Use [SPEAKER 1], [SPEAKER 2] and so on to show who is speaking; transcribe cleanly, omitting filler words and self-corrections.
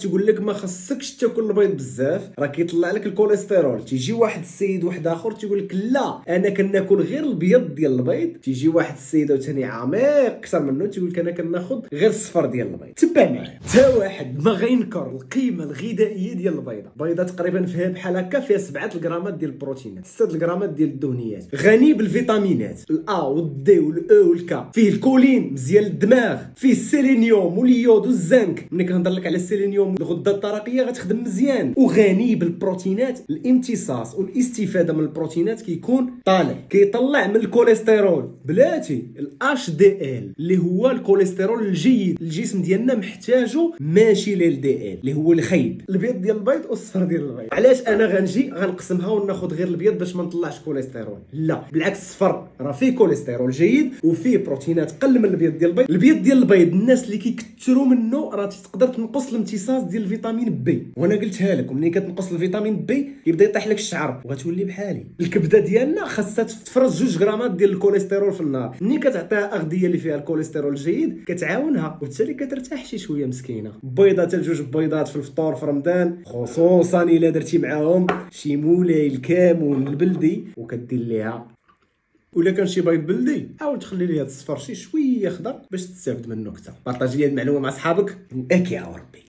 [SPEAKER 1] تيقول لك ما خصكش تاكل البيض بزاف، راه كيطلع لك الكوليسترول. تيجي واحد السيد واحد اخر تيقول لك لا انا كناكل غير البيض ديال البيض. تيجي واحد السيد وثاني عميق اكثر منه تيقول لك انا كناخذ غير الصفر ديال البيض. تبع معايا حتى واحد ما غينكر القيمه الغذائيه ديال البيضه. بيضه تقريبا فيها بحال هكا فيها 7 الغرامات ديال البروتينات، 6 الغرامات ديال الدهنيات، غني بالفيتامينات الا والدي والاو والكا، فيه الكولين مزيان للدماغ، فيه السيلينيوم واليود والزنك. ملي كنهضر لك على السيلينيوم الغده الدرقيه غتخدم مزيان، وغني بالبروتينات. الامتصاص والاستفاده من البروتينات كيكون طالع، كيطلع من الكوليسترول بلاتي الاش دي ال اللي هو الكوليسترول الجيد الجسم ديالنا محتاجه، ماشي ال دي ال اللي هو الخايب. البيض ديال البيض والصفر ديال البيض. علاش انا غنجي غنقسمها وناخذ غير البيض باش ما نطلعش كوليسترول؟ لا بالعكس، الصفر راه فيه كوليسترول جيد وفيه بروتينات قل من البيض ديال البيض. البيض ديال البيض الناس اللي كيكثروا منه راه تقدر تنقص الامتصاص ديال الفيتامين بي، وانا قلتها لك ملي كتنقص الفيتامين بي كيبدا يطيح لك الشعر وغتولي بحالي. الكبده ديالنا خاصها تفرز 2 غرامات ديال الكوليسترول في النهار. ملي كتعطيها اغذيه اللي فيها الكوليسترول الجيد كتعاونها وبالتالي كترتاح شي شويه مسكينه. بيضه حتى 2 بيضات في الفطور في رمضان، خصوصا الا درتي معاهم شي مولاي الكامون البلدي وكدير ليها. ولا كان شي بيض بلدي حاول تخلي ليه الصفر شي شويه خضر باش تستافد منه اكثر. بارطاجي هذه المعلومه مع صحابك، اكي يا ربي.